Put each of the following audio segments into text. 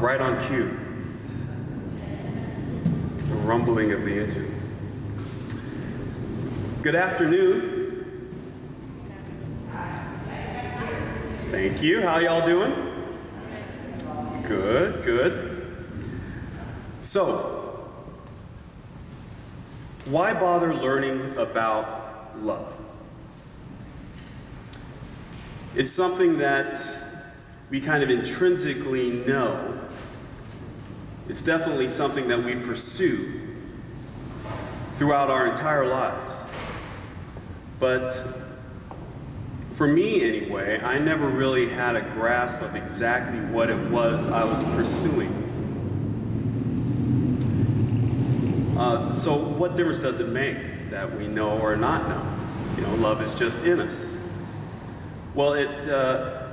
Right on cue. The rumbling of the engines. Good afternoon. Thank you. How y'all doing? Good, good. So, why bother learning about love? It's something that we kind of intrinsically know. It's definitely something that we pursue throughout our entire lives. But for me anyway, I never really had a grasp of exactly what it was I was pursuing. So what difference does it make that we know or not know? You know, love is just in us. Well, it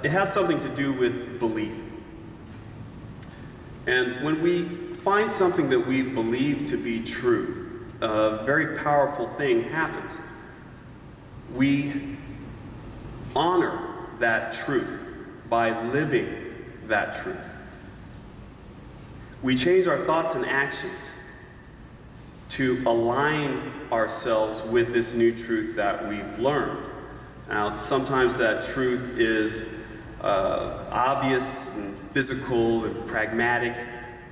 has something to do with belief. And when we find something that we believe to be true, a very powerful thing happens. We honor that truth by living that truth. We change our thoughts and actions to align ourselves with this new truth that we've learned. Now, sometimes that truth is obvious and physical and pragmatic,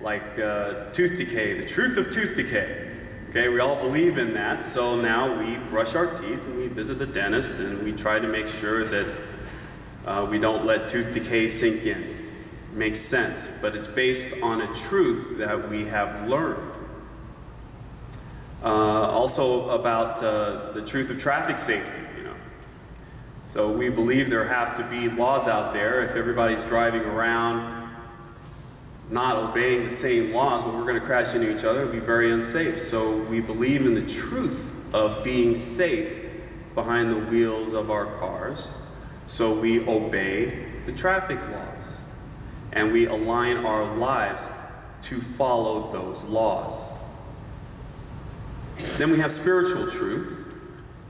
like tooth decay, the truth of tooth decay. Okay, we all believe in that, so now we brush our teeth and we visit the dentist and we try to make sure that we don't let tooth decay sink in. It makes sense, but it's based on a truth that we have learned. Also about the truth of traffic safety. So we believe there have to be laws out there. If everybody's driving around not obeying the same laws, well, we're going to crash into each other. It would be very unsafe. So we believe in the truth of being safe behind the wheels of our cars. So we obey the traffic laws. And we align our lives to follow those laws. Then we have spiritual truth.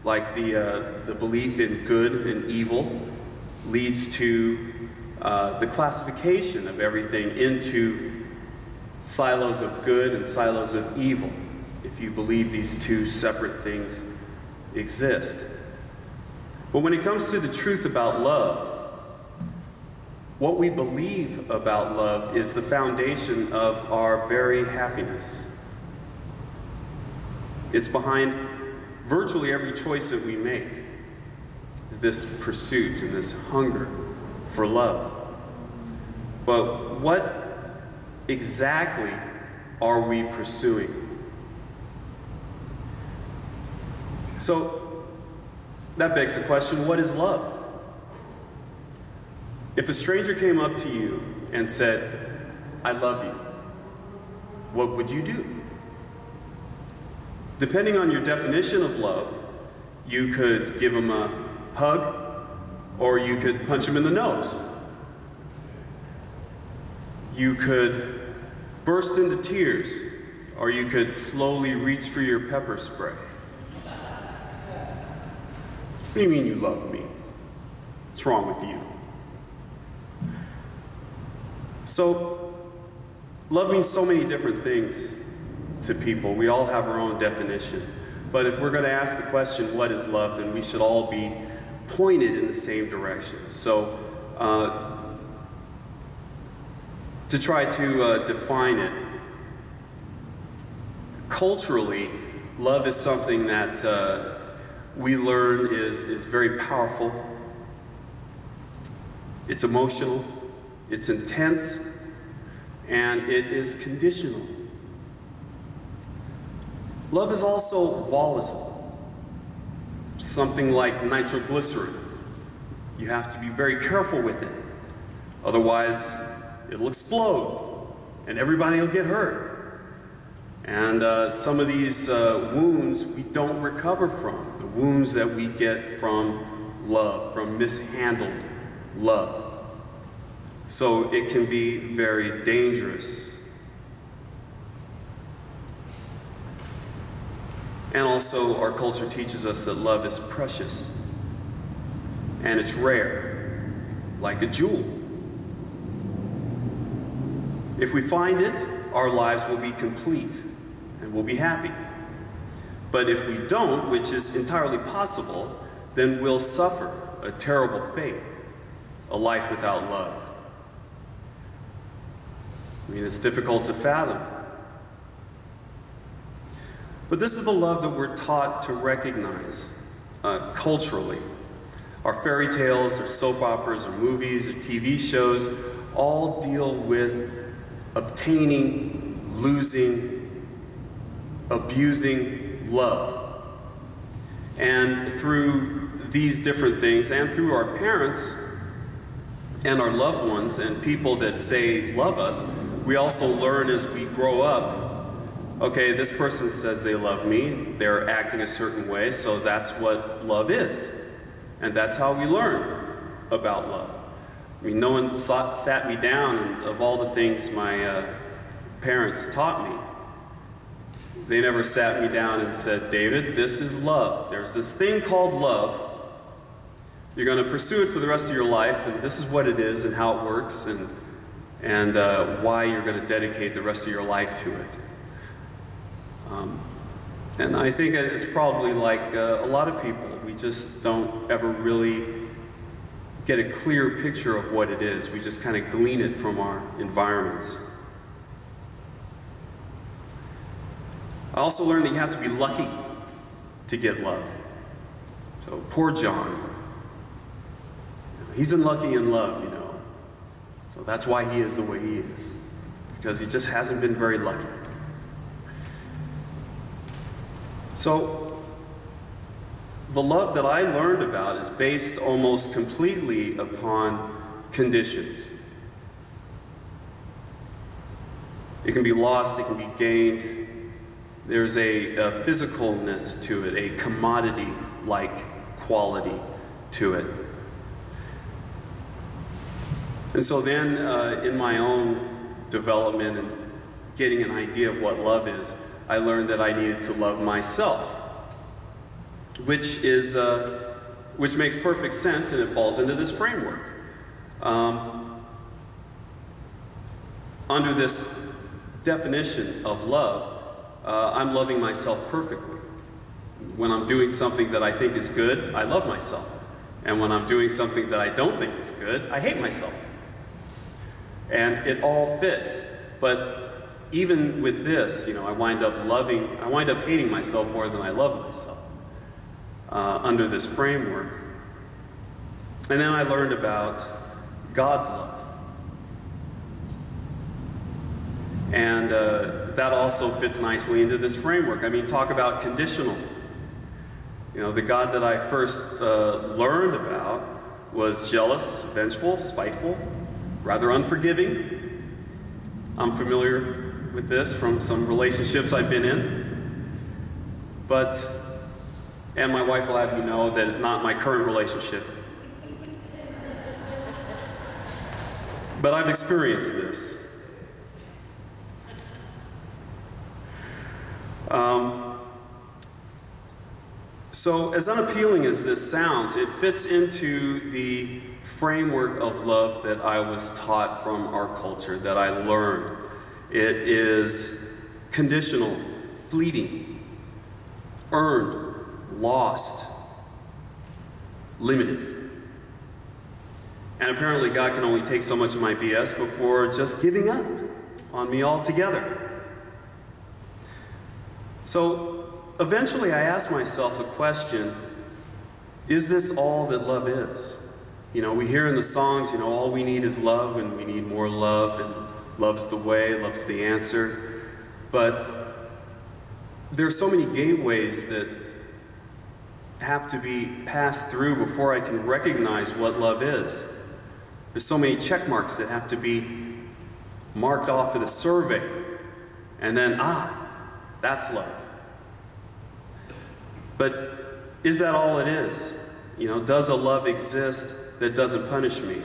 Like the belief in good and evil leads to the classification of everything into silos of good and silos of evil, if you believe these two separate things exist. But when it comes to the truth about love, what we believe about love is the foundation of our very happiness. It's behind virtually every choice that we make, this pursuit and this hunger for love. But what exactly are we pursuing? So that begs the question, what is love? If a stranger came up to you and said, "I love you," what would you do? Depending on your definition of love, you could give him a hug, or you could punch him in the nose. You could burst into tears, or you could slowly reach for your pepper spray. What do you mean you love me? What's wrong with you? So, love means so many different things to people. We all have our own definition. But if we're going to ask the question, what is love, then we should all be pointed in the same direction. So, to try to define it, culturally, love is something that we learn is very powerful. It's emotional, it's intense, and it is conditional. Love is also volatile, something like nitroglycerin. You have to be very careful with it, otherwise it'll explode and everybody will get hurt. And some of these wounds we don't recover from, the wounds that we get from love, from mishandled love. So it can be very dangerous. And also, our culture teaches us that love is precious, and it's rare, like a jewel. If we find it, our lives will be complete and we'll be happy. But if we don't, which is entirely possible, then we'll suffer a terrible fate, a life without love. I mean, it's difficult to fathom. But this is the love that we're taught to recognize culturally. Our fairy tales, or soap operas, or movies, or TV shows all deal with obtaining, losing, abusing love. And through these different things, and through our parents and our loved ones and people that say love us, we also learn as we grow up, okay, this person says they love me, they're acting a certain way, so that's what love is. And that's how we learn about love. I mean, no one sat me down, and of all the things my parents taught me, they never sat me down and said, David, this is love. There's this thing called love. You're going to pursue it for the rest of your life, and this is what it is and how it works, and why you're going to dedicate the rest of your life to it. And I think it's probably like a lot of people. We just don't ever really get a clear picture of what it is. We just kind of glean it from our environments. I also learned that you have to be lucky to get love. So poor John. He's unlucky in love, you know. So that's why he is the way he is. Because he just hasn't been very lucky. So, the love that I learned about is based almost completely upon conditions. It can be lost, it can be gained. There's a physicalness to it, a commodity-like quality to it. And so then, in my own development and getting an idea of what love is, I learned that I needed to love myself, which makes perfect sense, and it falls into this framework. Under this definition of love, I'm loving myself perfectly. When I'm doing something that I think is good, I love myself. And when I'm doing something that I don't think is good, I hate myself. And it all fits. But even with this, you know, I wind up hating myself more than I love myself under this framework. And then I learned about God's love. And that also fits nicely into this framework. I mean, talk about conditional. You know, the God that I first learned about was jealous, vengeful, spiteful, rather unforgiving. I'm familiar with this from some relationships I've been in. And my wife will have you know that it's not my current relationship. But I've experienced this. So as unappealing as this sounds, it fits into the framework of love that I was taught from our culture, that I learned. It is conditional, fleeting, earned, lost, limited. And apparently God can only take so much of my BS before just giving up on me altogether. So eventually I asked myself the question, is this all that love is? You know, we hear in the songs, you know, all we need is love and we need more love, and love's the way, love's the answer. But there are so many gateways that have to be passed through before I can recognize what love is. There's so many check marks that have to be marked off of the survey. And then, that's love. But is that all it is? You know, does a love exist that doesn't punish me?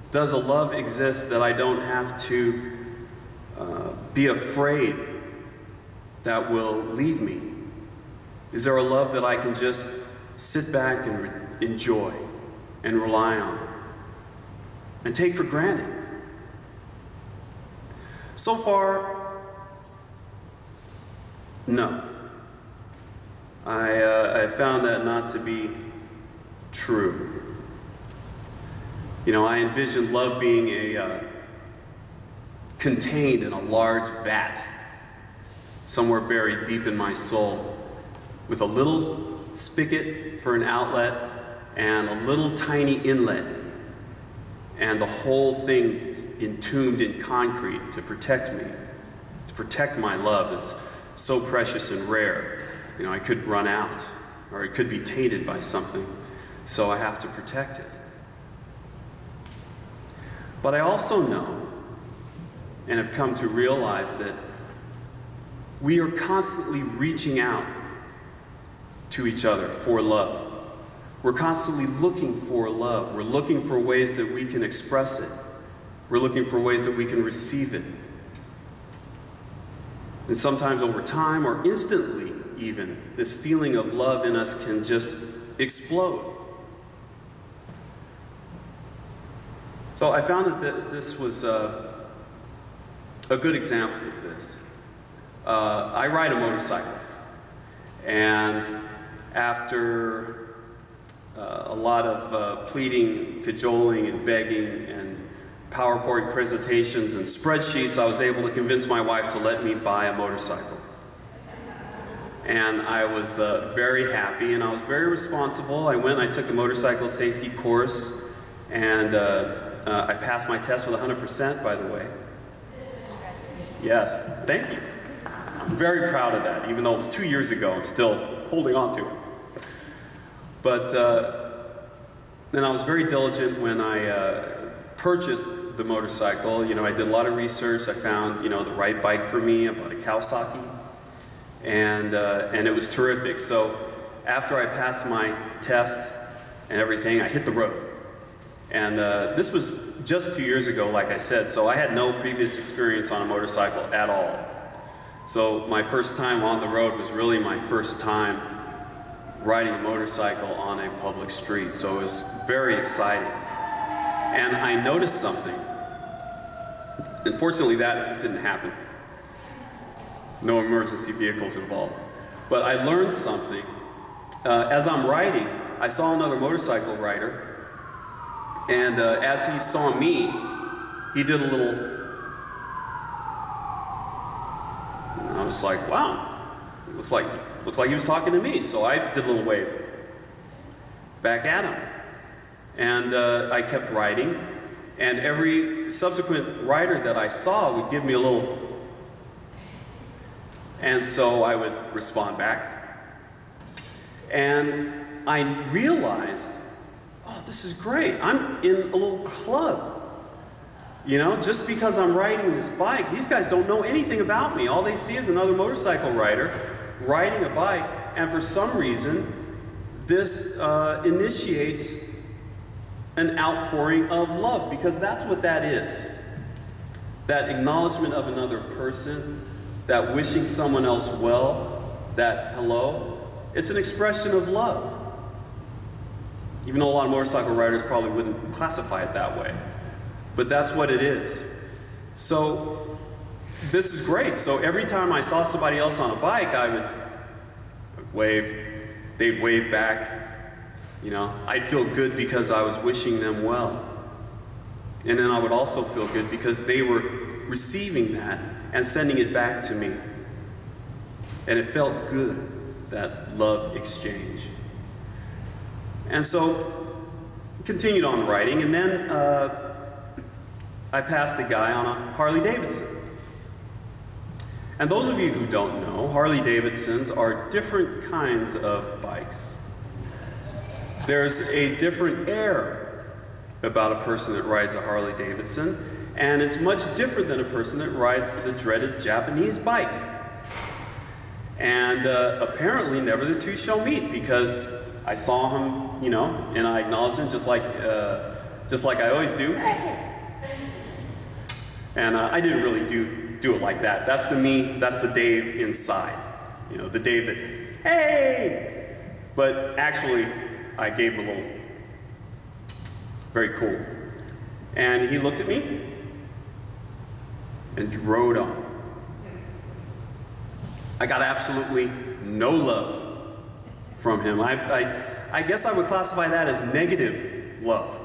Does a love exist that I don't have to be afraid that will leave me? Is there a love that I can just sit back and enjoy and rely on and take for granted? So far, no. I found that not to be true. You know, I envisioned love being contained in a large vat, somewhere buried deep in my soul, with a little spigot for an outlet and a little tiny inlet, and the whole thing entombed in concrete to protect me, to protect my love that's so precious and rare. You know, I could run out, or it could be tainted by something, so I have to protect it. But I also know, and have come to realize, that we are constantly reaching out to each other for love. We're constantly looking for love. We're looking for ways that we can express it. We're looking for ways that we can receive it. And sometimes over time, or instantly even, this feeling of love in us can just explode. So I found that this was a good example of this. I ride a motorcycle, and after a lot of pleading, cajoling, and begging, and PowerPoint presentations and spreadsheets, I was able to convince my wife to let me buy a motorcycle. And I was very happy, and I was very responsible. I took a motorcycle safety course, and I passed my test with 100%, by the way. Yes, thank you. I'm very proud of that. Even though it was 2 years ago, I'm still holding on to it. But then I was very diligent when I purchased the motorcycle. You know, I did a lot of research. I found, you know, the right bike for me. I bought a Kawasaki, and it was terrific. So after I passed my test and everything, I hit the road. And this was just 2 years ago, like I said, so I had no previous experience on a motorcycle at all. So my first time on the road was really my first time riding a motorcycle on a public street, so it was very exciting. And I noticed something. Unfortunately, that didn't happen. No emergency vehicles involved. But I learned something. As I'm riding, I saw another motorcycle rider, and as he saw me, he did a little, and I was like, wow, it looks like he was talking to me. So I did a little wave back at him. And I kept riding, and every subsequent rider that I saw would give me a little, and so I would respond back. And I realized, oh, this is great. I'm in a little club. You know, just because I'm riding this bike, these guys don't know anything about me. All they see is another motorcycle rider riding a bike, and for some reason, this initiates an outpouring of love, because that's what that is. That acknowledgement of another person, that wishing someone else well, that hello, it's an expression of love. Even though a lot of motorcycle riders probably wouldn't classify it that way. But that's what it is. So this is great. So every time I saw somebody else on a bike, I would wave, they'd wave back. You know, I'd feel good because I was wishing them well. And then I would also feel good because they were receiving that and sending it back to me. And it felt good, that love exchange. And so, continued on riding, and then I passed a guy on a Harley Davidson. And those of you who don't know, Harley Davidsons are different kinds of bikes. There's a different air about a person that rides a Harley Davidson, and it's much different than a person that rides the dreaded Japanese bike. And apparently never the two shall meet, because I saw him, you know, and I acknowledged him just like I always do. And I didn't really do it like that. That's the me, that's the Dave inside. You know, the Dave that, hey! But actually, I gave him a little, very cool. And he looked at me, and rode on. I got absolutely no love from him. I guess I would classify that as negative love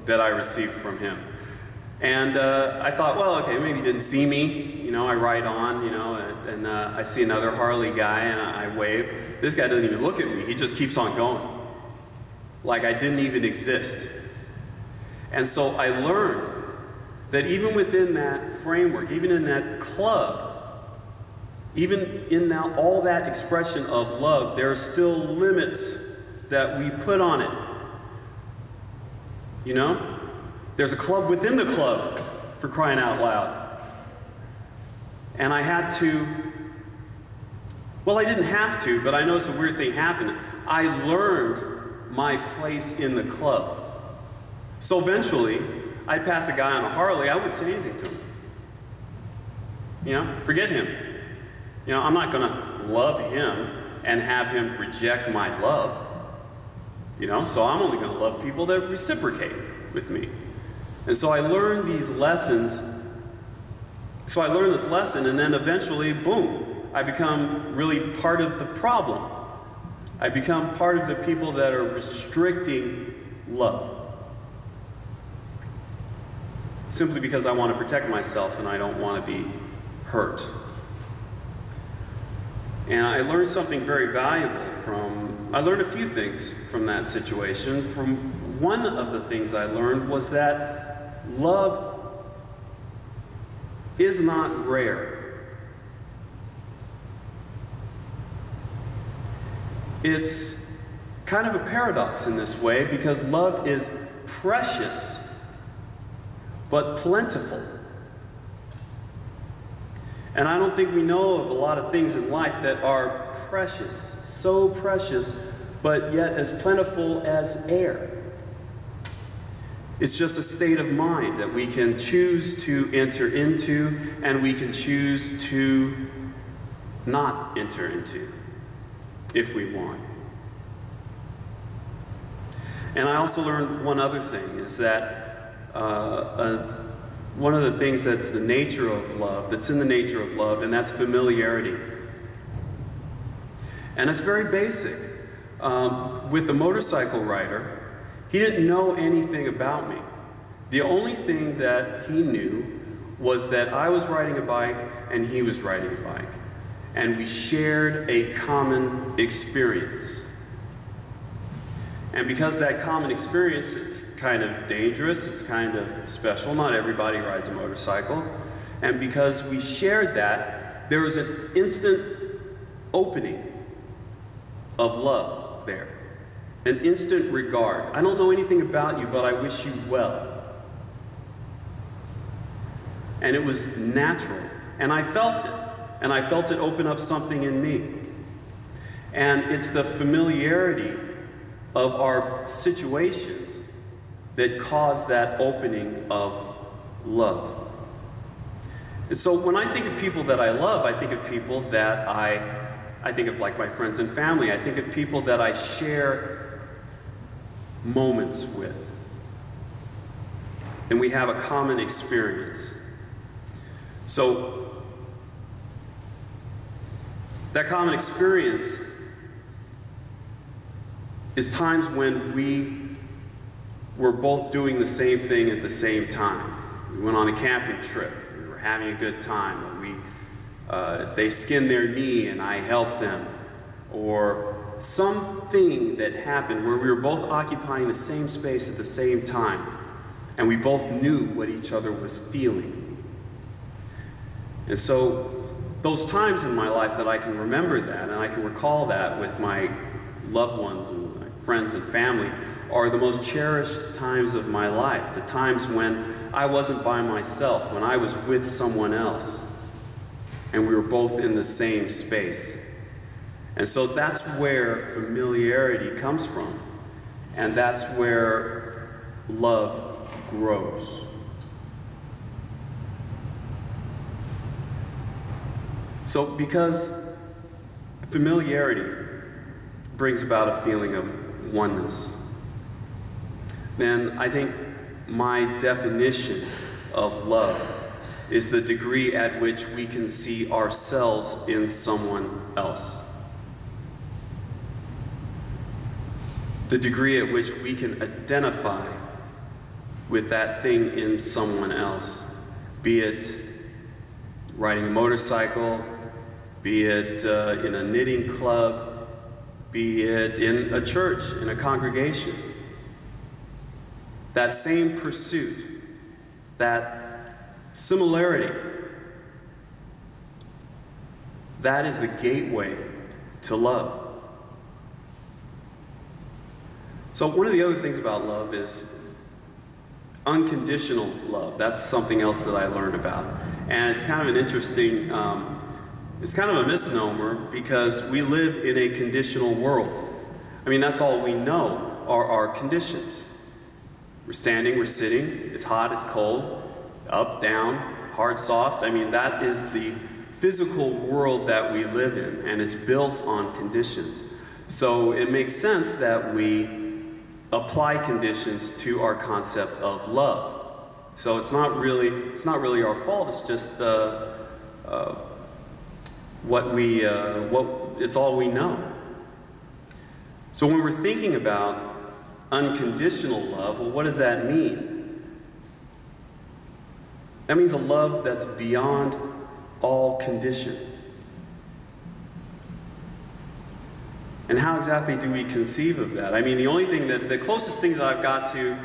that I received from him. And I thought, well, okay, maybe he didn't see me. You know, I ride on, you know, and I see another Harley guy and I wave. This guy doesn't even look at me. He just keeps on going. Like I didn't even exist. And so I learned that even within that framework, even in that club, even in all that expression of love, there are still limits that we put on it. You know? There's a club within the club, for crying out loud. And I had to, well, I didn't have to, but I noticed a weird thing happened. I learned my place in the club. So eventually, I'd pass a guy on a Harley, I wouldn't say anything to him. You know, forget him. You know, I'm not going to love him and have him reject my love. You know, so I'm only going to love people that reciprocate with me. And so I learned these lessons. So I learned this lesson, and then eventually, boom, I become really part of the problem. I become part of the people that are restricting love. Simply because I want to protect myself and I don't want to be hurt. And I learned something very valuable I learned a few things from that situation. One of the things I learned was that love is not rare. It's kind of a paradox in this way because love is precious but plentiful. And I don't think we know of a lot of things in life that are precious, so precious, but yet as plentiful as air. It's just a state of mind that we can choose to enter into and we can choose to not enter into if we want. And I also learned one other thing, is that one of the things that's the nature of love, that's in the nature of love, and that's familiarity. And it's very basic. With the motorcycle rider, he didn't know anything about me. The only thing that he knew was that I was riding a bike and he was riding a bike. And we shared a common experience. And because that common experience, it's kind of dangerous, it's kind of special. Not everybody rides a motorcycle. And because we shared that, there was an instant opening of love there. An instant regard. I don't know anything about you, but I wish you well. And it was natural. And I felt it. And I felt it open up something in me. And it's the familiarity of our situations that cause that opening of love. And so when I think of people that I love, I think of people that I think of like my friends and family. I think of people that I share moments with. And we have a common experience. So that common experience is times when we were both doing the same thing at the same time. We went on a camping trip. We were having a good time. They skinned their knee and I helped them. Or something that happened where we were both occupying the same space at the same time. And we both knew what each other was feeling. And so those times in my life that I can remember that and I can recall that with my loved ones and my friends and family are the most cherished times of my life. The times when I wasn't by myself, when I was with someone else. And we were both in the same space. And so that's where familiarity comes from. And that's where love grows. So because familiarity brings about a feeling of oneness, then I think my definition of love is the degree at which we can see ourselves in someone else. The degree at which we can identify with that thing in someone else, be it riding a motorcycle, be it in a knitting club, be it in a church, in a congregation. That same pursuit, that similarity, that is the gateway to love. So one of the other things about love is unconditional love. That's something else that I learned about. And it's kind of an interesting, it's kind of a misnomer because we live in a conditional world. I mean, that's all we know are our conditions. We're standing, we're sitting, it's hot, it's cold, up, down, hard, soft. I mean, that is the physical world that we live in, and it's built on conditions. So it makes sense that we apply conditions to our concept of love. So it's not really our fault. It's just it's all we know. So when we're thinking about unconditional love, well, what does that mean? That means a love that's beyond all condition. And how exactly do we conceive of that? I mean, the closest thing that I've got to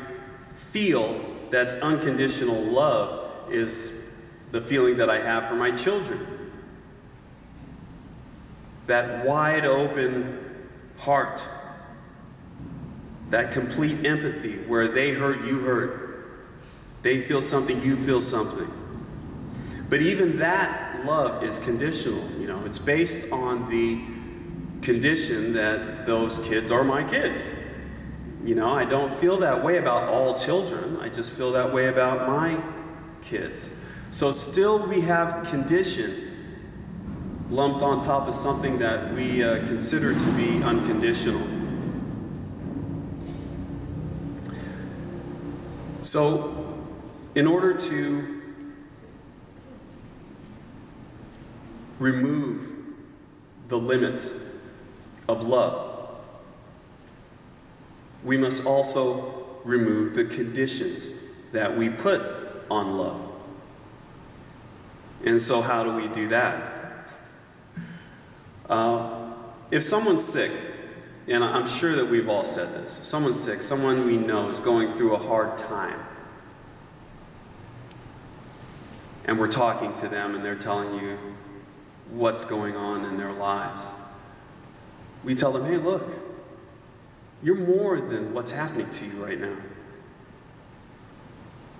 feel that's unconditional love is the feeling that I have for my children. That wide open heart, that complete empathy where they hurt, you hurt. They feel something, you feel something. But even that love is conditional, you know. It's based on the condition that those kids are my kids. You know, I don't feel that way about all children. I just feel that way about my kids. So still we have condition lumped on top of something that we consider to be unconditional. So in order to remove the limits of love, we must also remove the conditions that we put on love. And so how do we do that? If someone's sick, and I'm sure that we've all said this, if someone's sick, someone we know is going through a hard time, and we're talking to them and they're telling you what's going on in their lives, we tell them, hey, look, you're more than what's happening to you right now.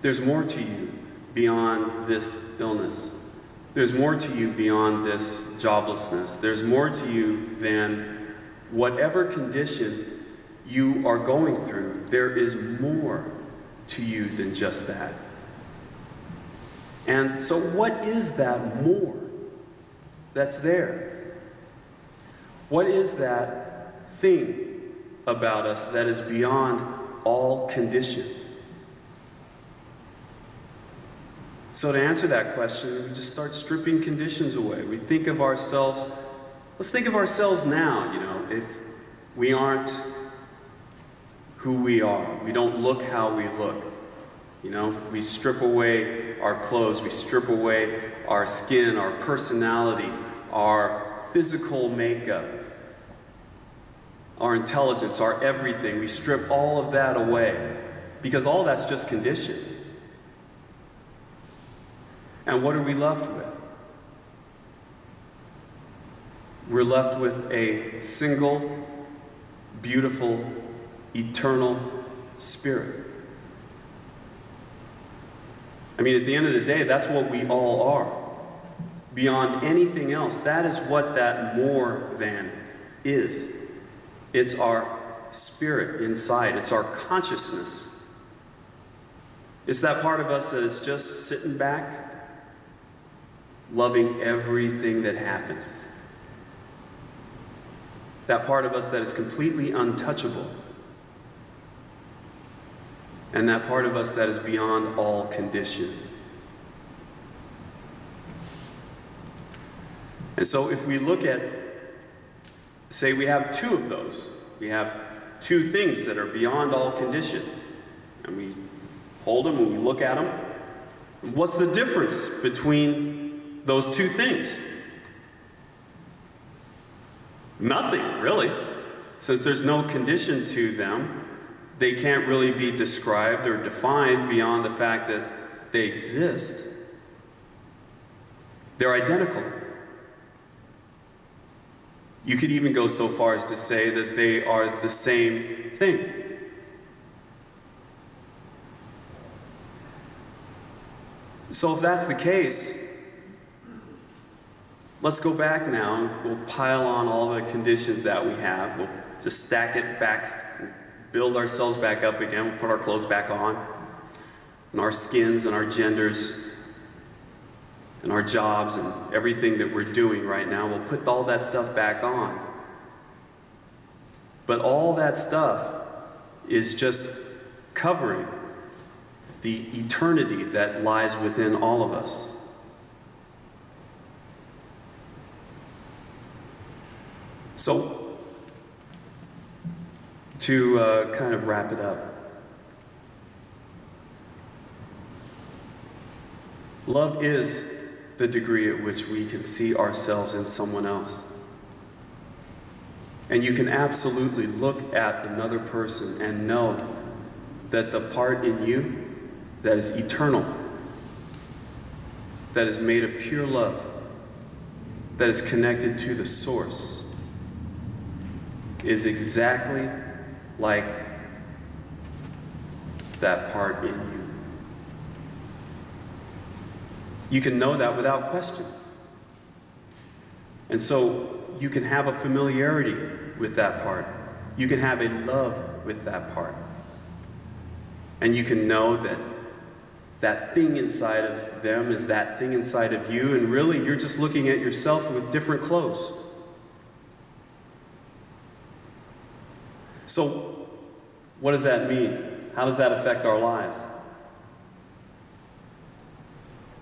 There's more to you beyond this illness. There's more to you beyond this joblessness. There's more to you than whatever condition you are going through. There is more to you than just that. And so what is that more that's there? What is that thing about us that is beyond all condition? So to answer that question, we just start stripping conditions away. We think of ourselves, let's think of ourselves now, you know, if we aren't who we are. We don't look how we look. You know, we strip away our clothes, we strip away our skin, our personality, our physical makeup, our intelligence, our everything. We strip all of that away because all that's just condition. And what are we left with? We're left with a single, beautiful, eternal spirit. I mean, at the end of the day, that's what we all are. Beyond anything else, that is what that more than is. It's our spirit inside. It's our consciousness. It's that part of us that is just sitting back, loving everything that happens. That part of us that is completely untouchable. And that part of us that is beyond all condition. And so if we look at, say we have two of those, we have two things that are beyond all condition, and we hold them and we look at them, what's the difference between those two things? Nothing, really. Since there's no condition to them, they can't really be described or defined beyond the fact that they exist. They're identical. You could even go so far as to say that they are the same thing. So if that's the case, let's go back now and we'll pile on all the conditions that we have. We'll just stack it back, build ourselves back up again. We'll put our clothes back on, and our skins and our genders and our jobs and everything that we're doing right now. We'll put all that stuff back on. But all that stuff is just covering the eternity that lies within all of us. So, to kind of wrap it up, love is the degree at which we can see ourselves in someone else. And you can absolutely look at another person and know that the part in you that is eternal, that is made of pure love, that is connected to the source, is exactly like that part in you. You can know that without question. And so you can have a familiarity with that part. You can have a love with that part. And you can know that that thing inside of them is that thing inside of you, and really you're just looking at yourself with different clothes. So, what does that mean? How does that affect our lives?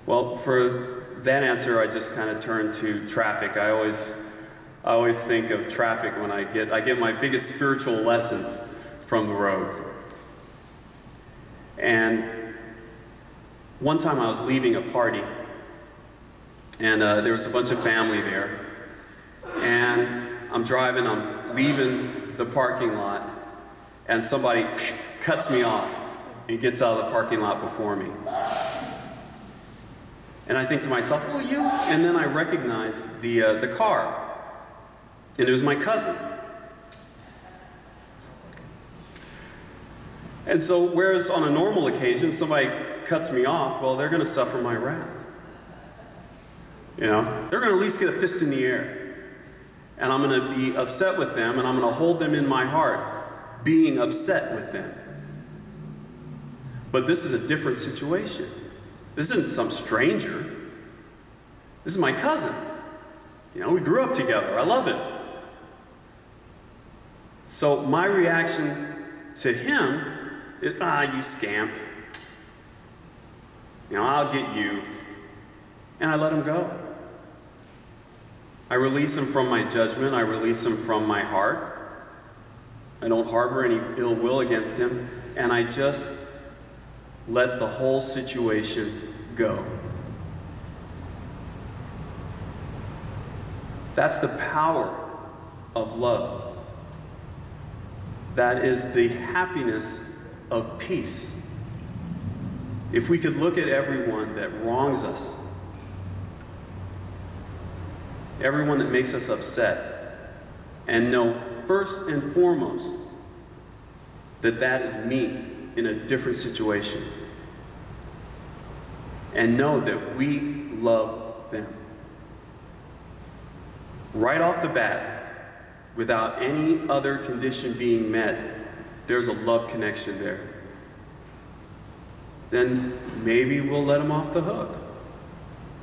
Well, for that answer, I just kind of turn to traffic. I always think of traffic when I get my biggest spiritual lessons from the road. And one time I was leaving a party, and there was a bunch of family there. And I'm driving, I'm leaving the parking lot, and somebody cuts me off and gets out of the parking lot before me. And I think to myself, oh, you? And then I recognize the car. And it was my cousin. And so, whereas on a normal occasion, somebody cuts me off, well, they're going to suffer my wrath. You know? They're going to at least get a fist in the air. And I'm going to be upset with them, and I'm going to hold them in my heart, being upset with them. But this is a different situation. This isn't some stranger. This is my cousin. You know, we grew up together. I love him. So my reaction to him is, you scamp. You know, I'll get you. And I let him go. I release him from my judgment. I release him from my heart. I don't harbor any ill will against him. And I just let the whole situation go. That's the power of love. That is the happiness of peace. If we could look at everyone that wrongs us, everyone that makes us upset, and know first and foremost that that is me in a different situation, and know that we love them. Right off the bat, without any other condition being met, there's a love connection there. Then maybe we'll let them off the hook.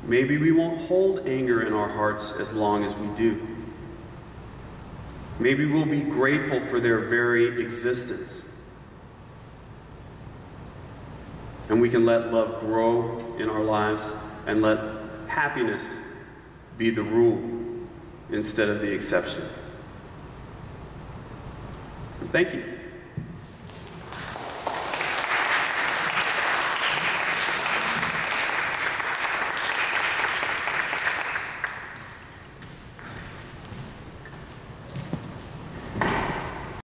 Maybe we won't hold anger in our hearts as long as we do. Maybe we'll be grateful for their very existence. And we can let love grow in our lives and let happiness be the rule. instead of the exception. Thank you.